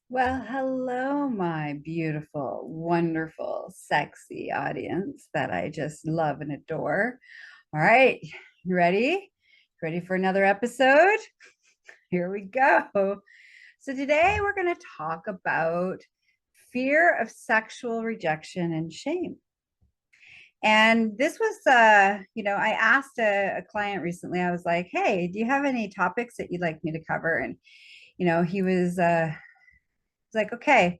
Well, hello, my beautiful, wonderful, sexy audience that I just love and adore. All right, you ready? Ready for another episode? Here we go. So, today we're going to talk about fear of sexual rejection and shame. And this was, I asked a client recently, I was like, hey, do you have any topics that you'd like me to cover? And, he was like, okay,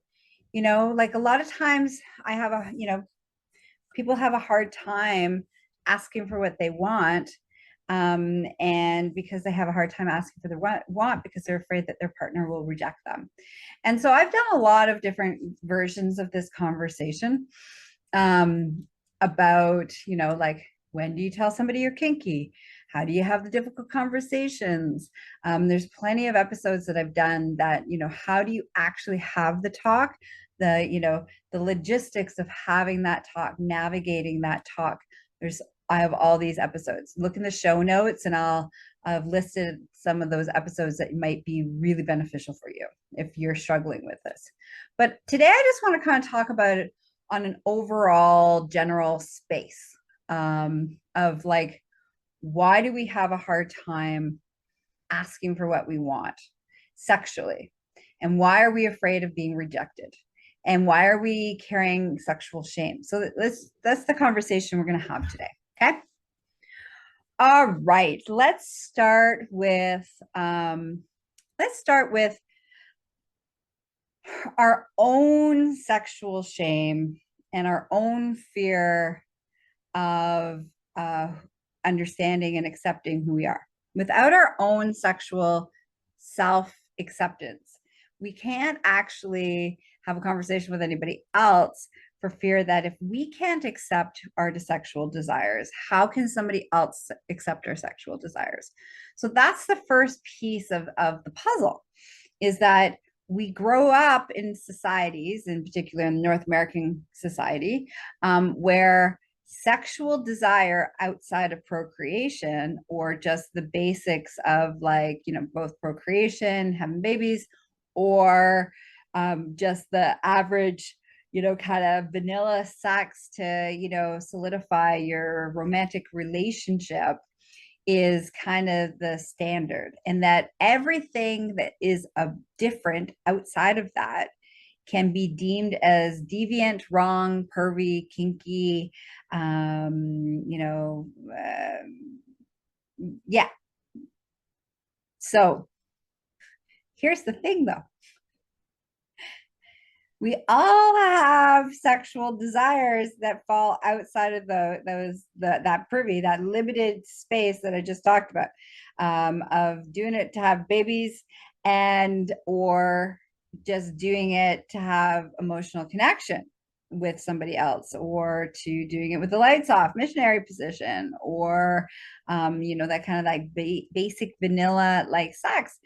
like a lot of times I have people have a hard time asking for what they want. And because they have a hard time asking for their want because they're afraid that their partner will reject them. And so I've done a lot of different versions of this conversation um, about, like, when do you tell somebody you're kinky? How do you have the difficult conversations? There's plenty of episodes that I've done that, how do you actually have the talk? The logistics of having that talk, navigating that talk. I have all these episodes. Look in the show notes and I've listed some of those episodes that might be really beneficial for you if you're struggling with this. But today I just want to kind of talk about it on an overall general space of like, why do we have a hard time asking for what we want sexually? And why are we afraid of being rejected? And why are we carrying sexual shame? So that's the conversation we're going to have today. Okay. All right. Let's start with our own sexual shame and our own fear of uh, understanding and accepting who we are. Without our own sexual self acceptance, we can't actually have a conversation with anybody else for fear that if we can't accept our sexual desires, how can somebody else accept our sexual desires? So that's the first piece of the puzzle, is that we grow up in societies, in particular in North American society, where sexual desire outside of procreation, or just the basics of, like, both procreation, having babies, or just the average, kind of vanilla sex to, solidify your romantic relationship, is kind of the standard, and that everything that is different outside of that can be deemed as deviant, wrong, pervy, kinky, um, you know, uh, yeah. So here's the thing, though. We all have sexual desires that fall outside of that privy, that limited space that I just talked about, of doing it to have babies, and or just doing it to have emotional connection with somebody else, or to doing it with the lights off, missionary position, or that kind of like basic vanilla like sex.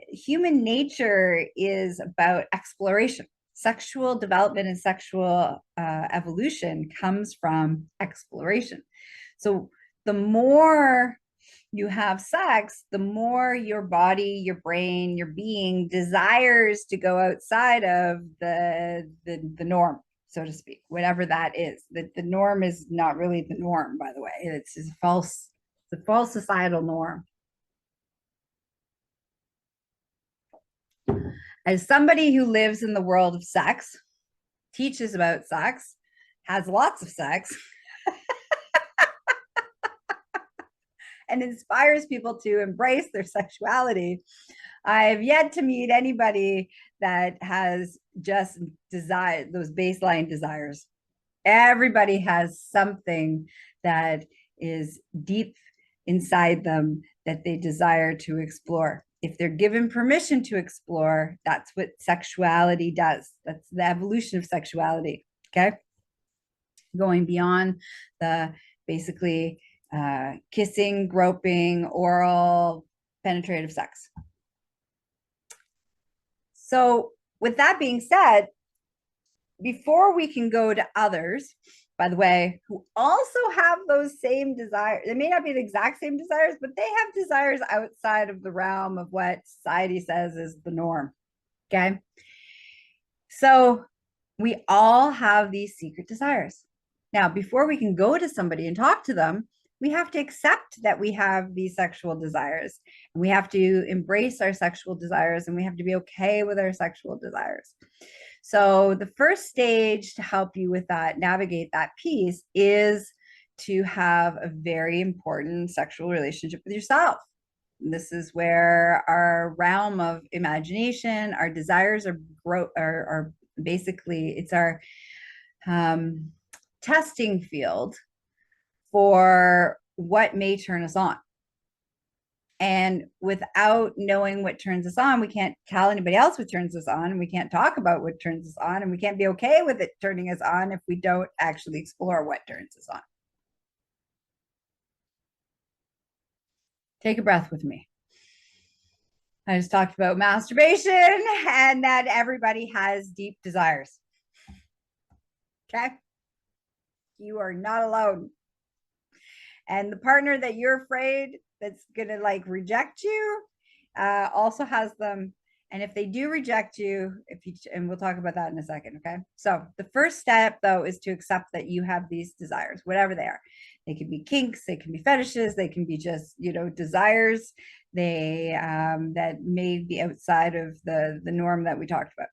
Human nature is about exploration. Sexual development and sexual evolution comes from exploration. So the more you have sex, the more your body, your brain, your being desires to go outside of the norm, so to speak, whatever that is. The norm is not really the norm, by the way. It's the false societal norm. As somebody who lives in the world of sex, teaches about sex, has lots of sex, and inspires people to embrace their sexuality, I've yet to meet anybody that has just desire, those baseline desires. Everybody has something that is deep inside them that they desire to explore. If they're given permission to explore, that's what sexuality does. That's the evolution of sexuality. Okay. Going beyond the basically kissing, groping, oral, penetrative sex. So, with that being said, before we can go to others, by the way, who also have those same desires, they may not be the exact same desires, but they have desires outside of the realm of what society says is the norm. Okay. So we all have these secret desires. Now, before we can go to somebody and talk to them, we have to accept that we have these sexual desires. And we have to embrace our sexual desires, and we have to be okay with our sexual desires. So, the first stage to help you with that, navigate that piece, is to have a very important sexual relationship with yourself. This is where our realm of imagination, our desires are basically, it's our um, testing field for what may turn us on. And without knowing what turns us on, we can't tell anybody else what turns us on. And we can't talk about what turns us on. And we can't be okay with it turning us on if we don't actually explore what turns us on. Take a breath with me. I just talked about masturbation and that everybody has deep desires. Okay. You are not alone. And the partner that you're afraid that's going to like reject you also has them. And if they do reject you, and we'll talk about that in a second. Okay. So the first step though is to accept that you have these desires, whatever they are. They can be kinks, they can be fetishes, they can be just, desires that may be outside of the norm that we talked about.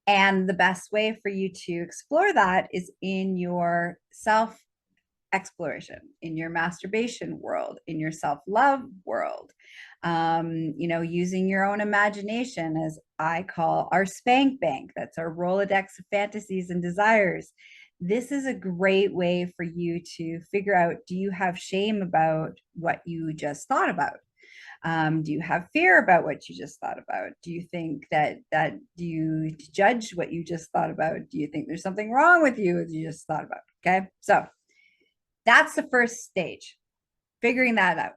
And the best way for you to explore that is in your self exploration, in your masturbation world, in your self-love world, using your own imagination, as I call our spank bank. That's our Rolodex of fantasies and desires. This is a great way for you to figure out, do you have shame about what you just thought about? Do you have fear about what you just thought about? Do you think that do you judge what you just thought about? Do you think there's something wrong with you as you just thought about? Okay, so that's the first stage, figuring that out.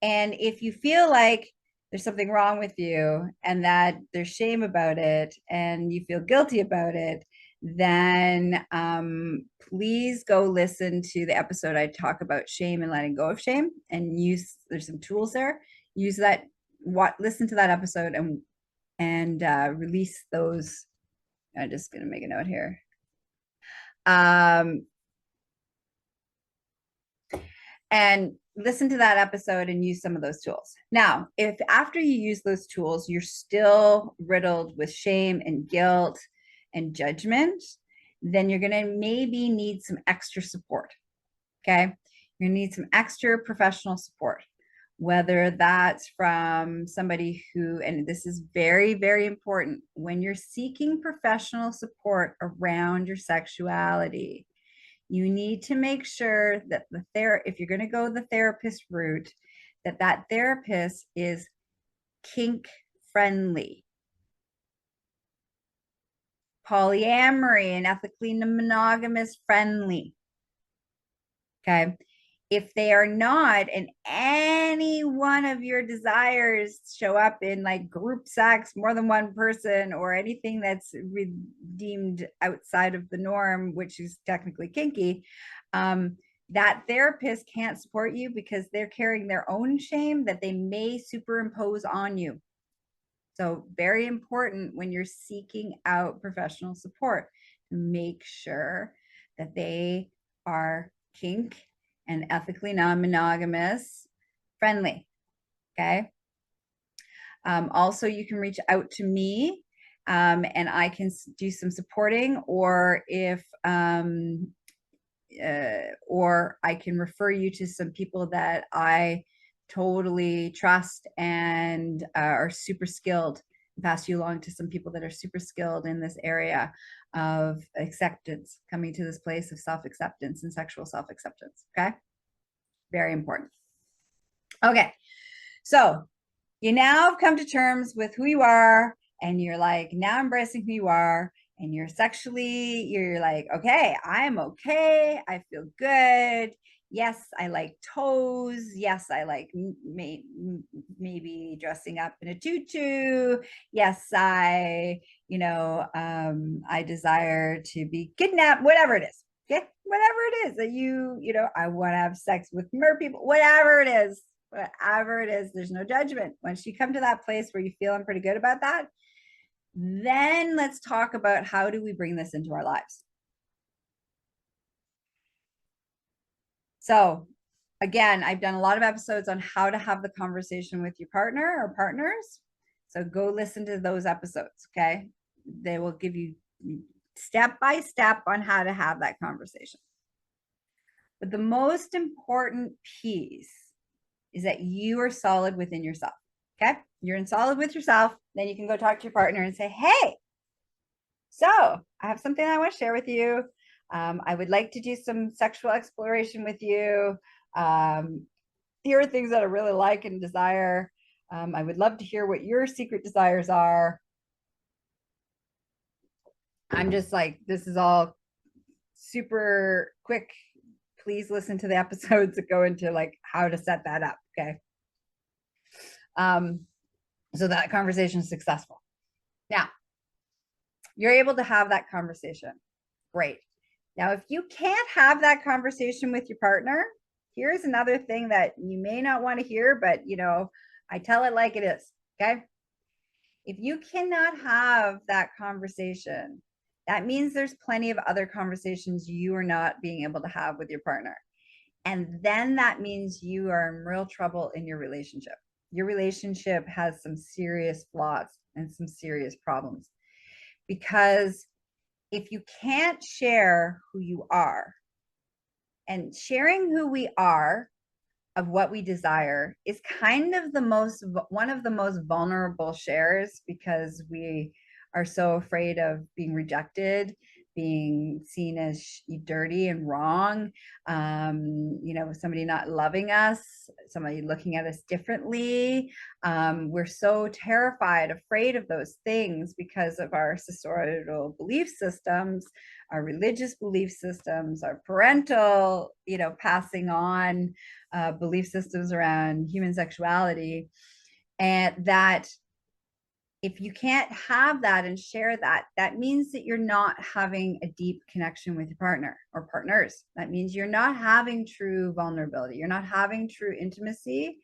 And if you feel like there's something wrong with you and that there's shame about it and you feel guilty about it, then please go listen to the episode I talk about shame and letting go of shame, and there's some tools there. Use that, listen to that episode and release those. I'm just going to make a note here. And listen to that episode and use some of those tools. Now, if after you use those tools, you're still riddled with shame and guilt and judgment, then you're going to maybe need some extra support. Okay. You're going to need some extra professional support, whether that's from somebody who, and this is very, very important, when you're seeking professional support around your sexuality, you need to make sure that if you're going to go the therapist route, that therapist is kink friendly, polyamory and ethically monogamous friendly. Okay. If they are not, and any one of your desires show up in like group sex, more than one person, or anything that's deemed outside of the norm, which is technically kinky, that therapist can't support you because they're carrying their own shame that they may superimpose on you. So very important when you're seeking out professional support, make sure that they are kink and ethically non-monogamous friendly. Okay. Also, you can reach out to me and I can do some supporting, or or I can refer you to some people that I totally trust and are super skilled, pass you along to some people that are super skilled in this area of acceptance, coming to this place of self-acceptance and sexual self-acceptance. Okay. Very important. Okay. So you now have come to terms with who you are, and you're like now embracing who you are, and you're like, okay, I'm okay. I feel good. Yes, I like toes. Yes, I like maybe dressing up in a tutu. Yes, I desire to be kidnapped, whatever it is. Okay, whatever it is that I want to have sex with mer people, whatever it is, there's no judgment. Once you come to that place where you feel I'm pretty good about that, Then let's talk about how do we bring this into our lives. So again, I've done a lot of episodes on how to have the conversation with your partner or partners. So go listen to those episodes, okay? They will give you step by step on how to have that conversation. But the most important piece is that you are solid within yourself, okay? You're in solid with yourself. Then you can go talk to your partner and say, hey, so I have something I want to share with you. I would like to do some sexual exploration with you. Here are things that I really like and desire. I would love to hear what your secret desires are. I'm just like, this is all super quick. Please listen to the episodes that go into like how to set that up. Okay. So that conversation is successful. Now, you're able to have that conversation. Great. Now, if you can't have that conversation with your partner, here's another thing that you may not want to hear, but I tell it like it is. Okay. If you cannot have that conversation, that means there's plenty of other conversations you are not being able to have with your partner. And then that means you are in real trouble in your relationship. Your relationship has some serious flaws and some serious problems. Because if you can't share who you are, and sharing who we are of what we desire is kind of one of the most vulnerable shares, because we are so afraid of being rejected, being seen as dirty and wrong, somebody not loving us, somebody looking at us differently. We're so terrified, afraid of those things because of our societal belief systems, our religious belief systems, our parental, passing on belief systems around human sexuality. And that if you can't have that and share that, that means that you're not having a deep connection with your partner or partners. That means you're not having true vulnerability. You're not having true intimacy.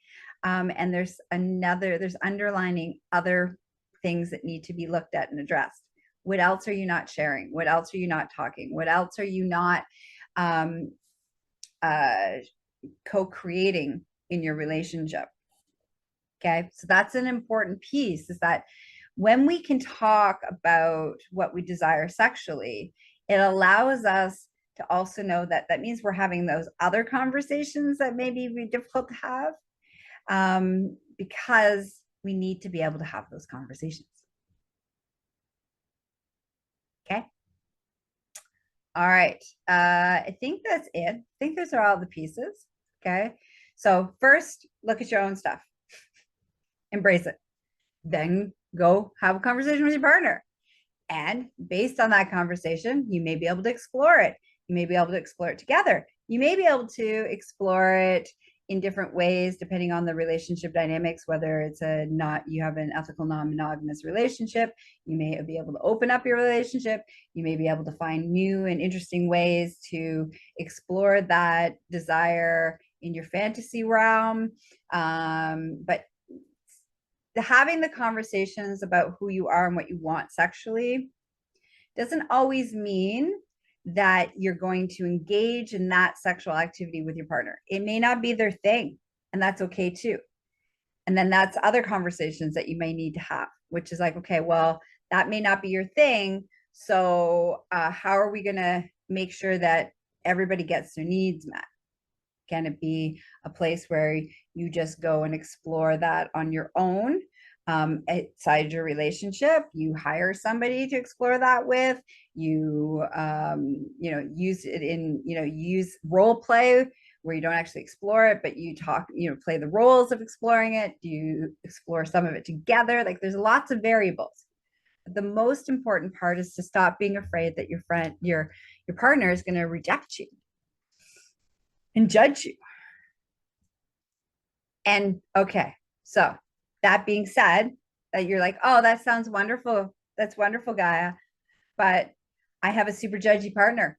And there's underlining other things that need to be looked at and addressed. What else are you not sharing? What else are you not talking? What else are you not co-creating in your relationship? Okay, so that's an important piece, is that when we can talk about what we desire sexually, it allows us to also know that that means we're having those other conversations that maybe be difficult to have, because we need to be able to have those conversations. Okay. All right. I think that's it. I think those are all the pieces. Okay. So first, look at your own stuff. Embrace it. Then go have a conversation with your partner. And based on that conversation, you may be able to explore it. You may be able to explore it together. You may be able to explore it in different ways, depending on the relationship dynamics, whether it's you have an ethical non-monogamous relationship, you may be able to open up your relationship. You may be able to find new and interesting ways to explore that desire in your fantasy realm. But having the conversations about who you are and what you want sexually doesn't always mean that you're going to engage in that sexual activity with your partner. It may not be their thing, and that's okay too. And then that's other conversations that you may need to have, which is like, okay, well, that may not be your thing. So how are we going to make sure that everybody gets their needs met? Can it be a place where you just go and explore that on your own? Outside your relationship, you hire somebody to explore that with. You use it in, use role play where you don't actually explore it, but you talk, play the roles of exploring it. Do you explore some of it together? Like, there's lots of variables. The most important part is to stop being afraid that your partner is going to reject you and judge you. And okay, so that being said, that you're like, oh, that sounds wonderful. That's wonderful, Gaia. But I have a super judgy partner.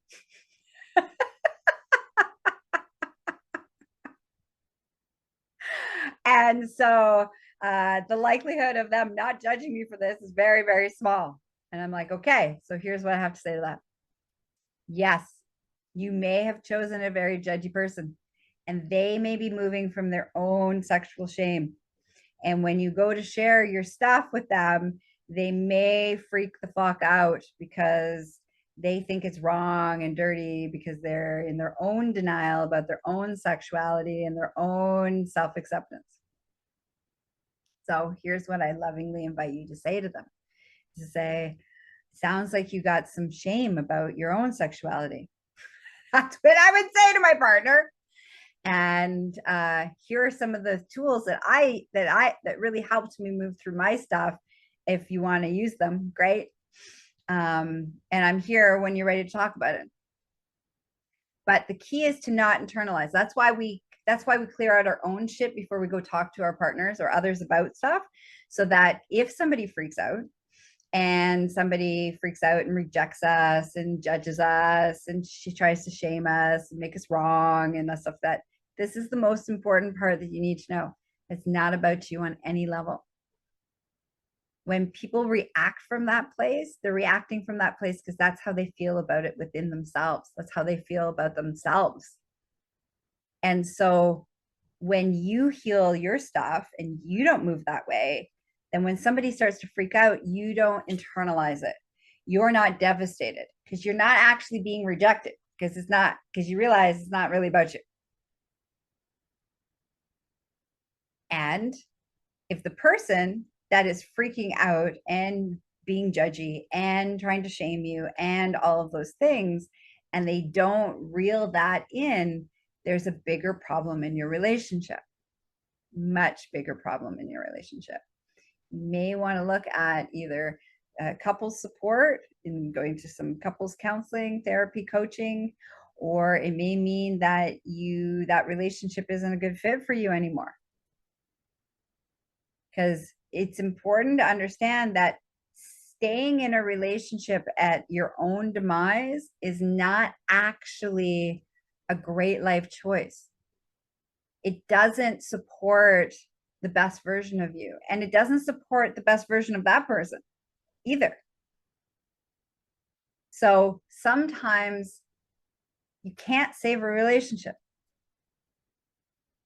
And so the likelihood of them not judging me for this is very, very small. And I'm like, okay, so here's what I have to say to that. Yes, you may have chosen a very judgy person, and they may be moving from their own sexual shame. And when you go to share your stuff with them, they may freak the fuck out because they think it's wrong and dirty because they're in their own denial about their own sexuality and their own self acceptance. So here's what I lovingly invite you to say to them, to say, sounds like you got some shame about your own sexuality. That's what I would say to my partner. And here are some of the tools that really helped me move through my stuff. If you want to use them, great. And I'm here when you're ready to talk about it. But the key is to not internalize. That's why we clear out our own shit before we go talk to our partners or others about stuff, so that if somebody freaks out and somebody freaks out and rejects us and judges us and she tries to shame us and make us wrong and that stuff, that this is the most important part that you need to know. It's not about you on any level. When people react from that place, they're reacting from that place because that's how they feel about it within themselves. That's how they feel about themselves. And so when you heal your stuff and you don't move that way, then when somebody starts to freak out, you don't internalize it. You're not devastated because you're not actually being rejected, because you realize it's not really about you. And if the person that is freaking out and being judgy and trying to shame you and all of those things, and they don't reel that in, there's a bigger problem in your relationship, much bigger problem in your relationship. You may want to look at either couples support and going to some couples counseling, therapy, coaching, or it may mean that that relationship isn't a good fit for you anymore. Because it's important to understand that staying in a relationship at your own demise is not actually a great life choice. It doesn't support the best version of you, and it doesn't support the best version of that person either. So sometimes you can't save a relationship.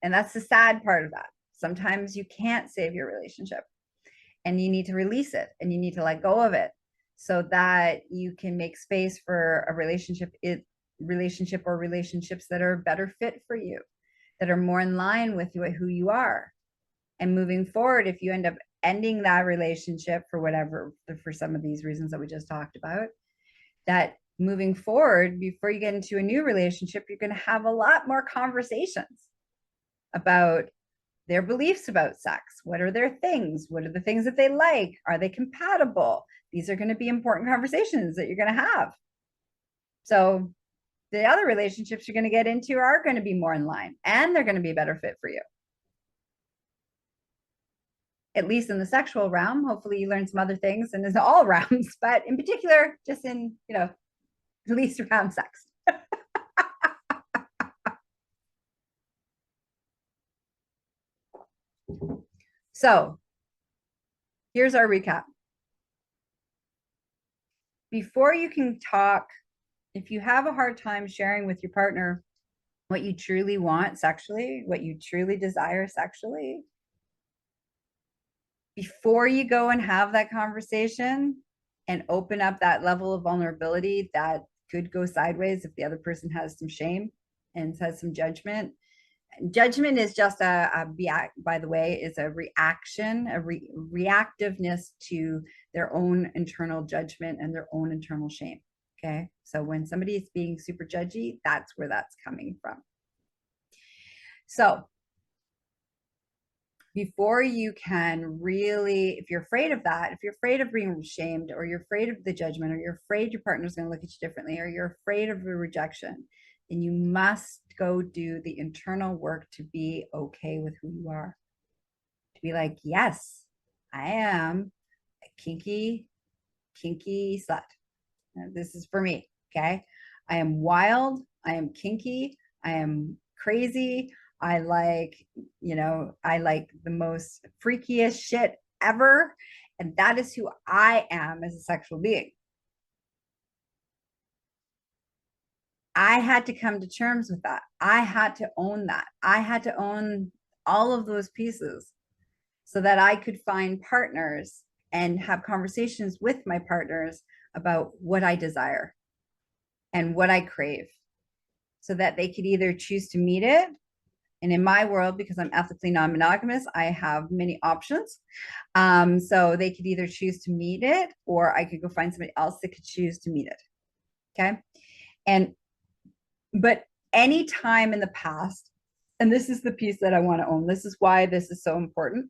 And that's the sad part of that. Sometimes you can't save your relationship, and you need to release it and you need to let go of it so that you can make space for a relationship or relationships that are better fit for you, that are more in line with who you are. And moving forward, if you end up ending that relationship for some of these reasons that we just talked about, that moving forward, before you get into a new relationship, you're going to have a lot more conversations about their beliefs about sex. What are their things? What are the things that they like? Are they compatible? These are going to be important conversations that you're going to have. So the other relationships you're going to get into are going to be more in line, and they're going to be a better fit for you. At least in the sexual realm. Hopefully you learn some other things and in all realms, but in particular, just in, at least around sex. So here's our recap. Before you can talk, if you have a hard time sharing with your partner what you truly want sexually, what you truly desire sexually, before you go and have that conversation and open up that level of vulnerability that could go sideways if the other person has some shame and has some judgment. Judgment is just by the way, is a reaction, reactiveness to their own internal judgment and their own internal shame. Okay. So when somebody is being super judgy, that's where that's coming from. So before you can really, if you're afraid of that, if you're afraid of being shamed, or you're afraid of the judgment, or you're afraid your partner's going to look at you differently, or you're afraid of the rejection, then you must go do the internal work to be okay with who you are. To be like, yes, I am a kinky slut. This is for me. Okay. I am wild. I am kinky. I am crazy. I like, I like the most freakiest shit ever. And that is who I am as a sexual being. I had to come to terms with that. I had to own that. I had to own all of those pieces so that I could find partners and have conversations with my partners about what I desire and what I crave so that they could either choose to meet it. And in my world, because I'm ethically non monogamous, I have many options. So they could either choose to meet it or I could go find somebody else that could choose to meet it. Okay. And but any time in the past, and this is the piece that I want to own, this is why this is so important.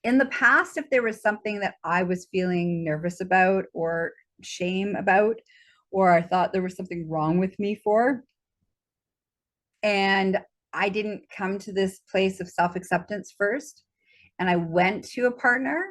In the past, if there was something that I was feeling nervous about or shame about, or I thought there was something wrong with me for, and I didn't come to this place of self acceptance first, and I went to a partner,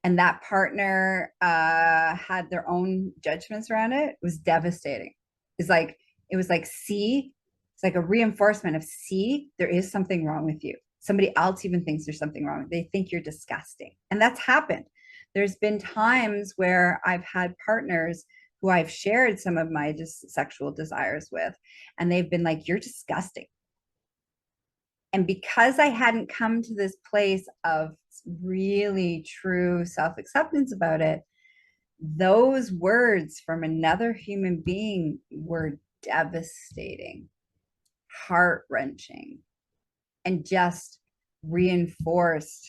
and that partner had their own judgments around it, it was devastating. It was like, see, it's like a reinforcement of, see, there is something wrong with you. Somebody else even thinks there's something wrong. They think you're disgusting. And that's happened. There's been times where I've had partners who I've shared some of my just sexual desires with, and they've been like, you're disgusting. And because I hadn't come to this place of really true self acceptance about it, those words from another human being were devastating, heart wrenching, and just reinforced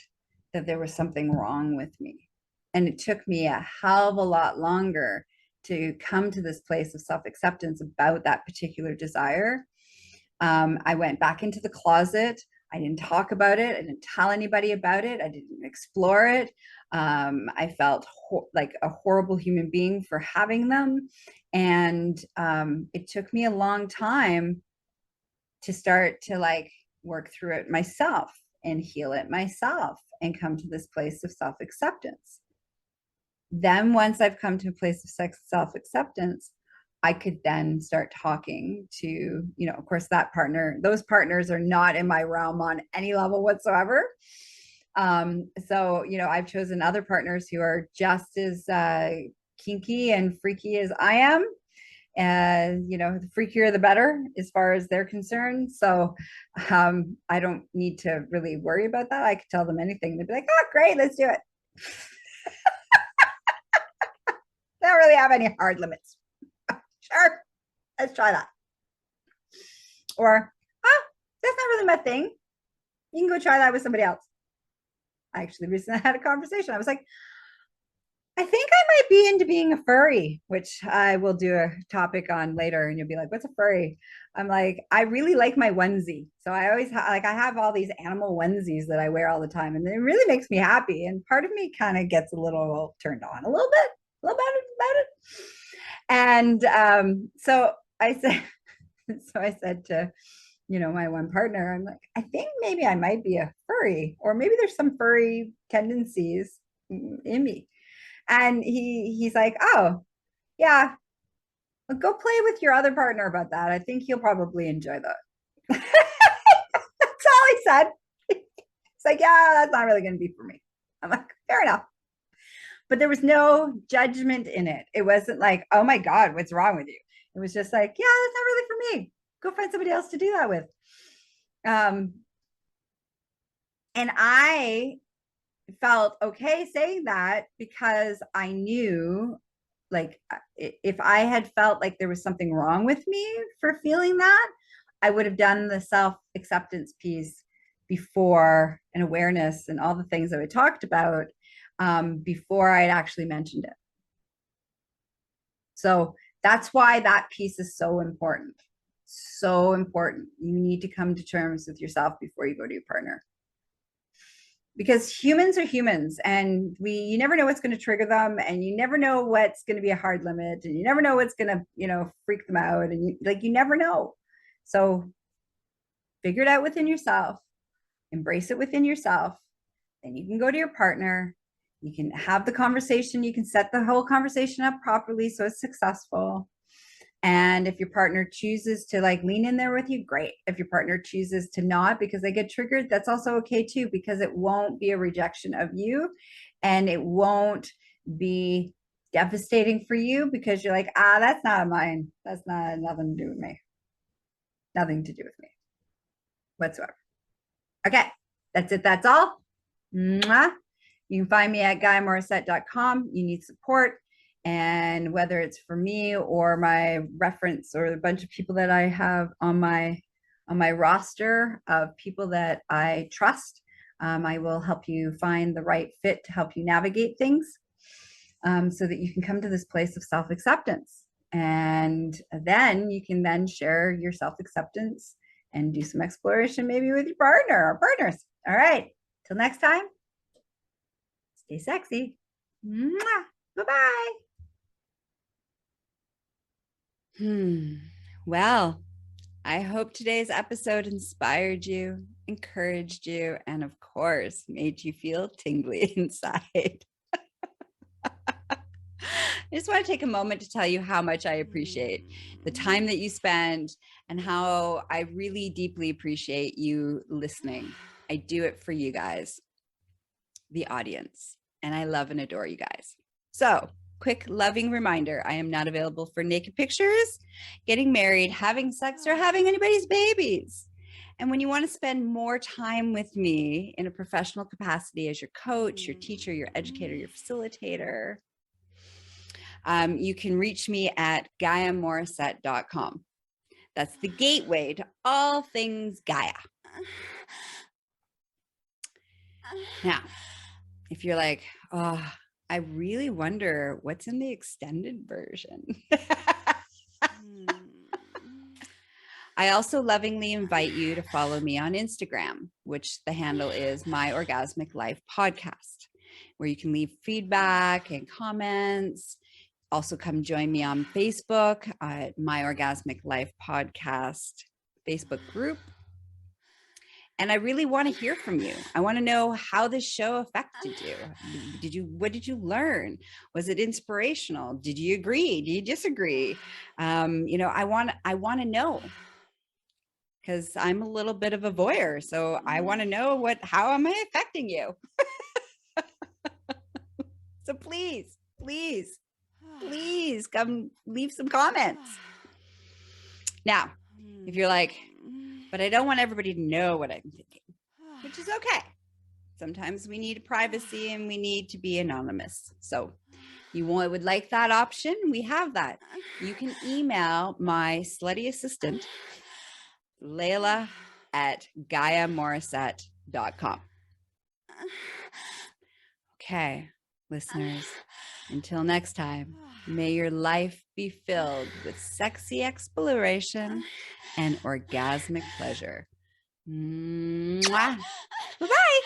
that there was something wrong with me. And it took me a hell of a lot longer to come to this place of self acceptance about that particular desire. I went back into the closet. I didn't talk about it. I didn't tell anybody about it. I didn't explore it. I felt like a horrible human being for having them. And it took me a long time to start to like work through it myself and heal it myself and come to this place of self acceptance. Then, once I've come to a place of self acceptance, I could then start talking to, of course, that partner. Those partners are not in my realm on any level whatsoever. So, I've chosen other partners who are just as kinky and freaky as I am. And, the freakier, the better as far as they're concerned. So I don't need to really worry about that. I could tell them anything. They'd be like, oh, great, let's do it. They don't really have any hard limits. Sure, let's try that. Or, oh, that's not really my thing. You can go try that with somebody else. I actually recently had a conversation. I was like, I think I might be into being a furry, which I will do a topic on later. And you'll be like, what's a furry? I'm like, I really like my onesie. So I always I have all these animal onesies that I wear all the time. And it really makes me happy. And part of me kind of gets a little turned on a little bit about it. And so I said to, my one partner, I'm like, I think maybe I might be a furry, or maybe there's some furry tendencies in me. And he's like, oh, yeah, well, go play with your other partner about that. I think he'll probably enjoy that. That's all he said. It's like, yeah, that's not really going to be for me. I'm like, fair enough. But there was no judgment in it. It wasn't like, oh my God, what's wrong with you? It was just like, yeah, that's not really for me. Go find somebody else to do that with. And I felt okay saying that because I knew, like, if I had felt like there was something wrong with me for feeling that, I would have done the self acceptance piece before, and awareness and all the things that we talked about before I'd actually mentioned it. So that's why that piece is so important. So important. You need to come to terms with yourself before you go to your partner. Because humans are humans, and you never know what's going to trigger them, and you never know what's going to be a hard limit, and you never know what's going to, freak them out, and you never know. So figure it out within yourself, embrace it within yourself, then you can go to your partner, you can have the conversation, you can set the whole conversation up properly so it's successful. And if your partner chooses to like lean in there with you, great. If your partner chooses to not because they get triggered, that's also okay too, because it won't be a rejection of you and it won't be devastating for you because you're like, that's not mine. That's not nothing to do with me. Nothing to do with me whatsoever. Okay, that's it. That's all. Mwah. You can find me at GaiaMorissette.com. You need support. And whether it's for me or my reference or a bunch of people that I have on my roster of people that I trust, I will help you find the right fit to help you navigate things so that you can come to this place of self-acceptance. And then you can then share your self-acceptance and do some exploration maybe with your partner or partners. All right. Till next time, stay sexy. Mwah. Bye-bye. Well, I hope today's episode inspired you, encouraged you, and of course, made you feel tingly inside. I just want to take a moment to tell you how much I appreciate the time that you spend and how I really deeply appreciate you listening. I do it for you guys, the audience, and I love and adore you guys. So, quick loving reminder, I am not available for naked pictures, getting married, having sex, or having anybody's babies. And when you want to spend more time with me in a professional capacity as your coach, your teacher, your educator, your facilitator, you can reach me at GaiaMorissette.com. That's the gateway to all things Gaia. Now, if you're like, oh, I really wonder what's in the extended version. I also lovingly invite you to follow me on Instagram, which the handle is My Orgasmic Life Podcast, where you can leave feedback and comments. Also come join me on Facebook at My Orgasmic Life Podcast Facebook group. And I really want to hear from you. I want to know how this show affected you. What did you learn? Was it inspirational? Did you agree? Do you disagree? I want to know, because I'm a little bit of a voyeur. So I want to know how am I affecting you? So please come leave some comments. Now, if you're like, but I don't want everybody to know what I'm thinking, which is okay. Sometimes we need privacy and we need to be anonymous. So you would like that option? We have that. You can email my slutty assistant, Layla, at GaiaMorissette.com. Okay, listeners, until next time, may your life be filled with sexy exploration and orgasmic pleasure. Mwah. Bye-bye.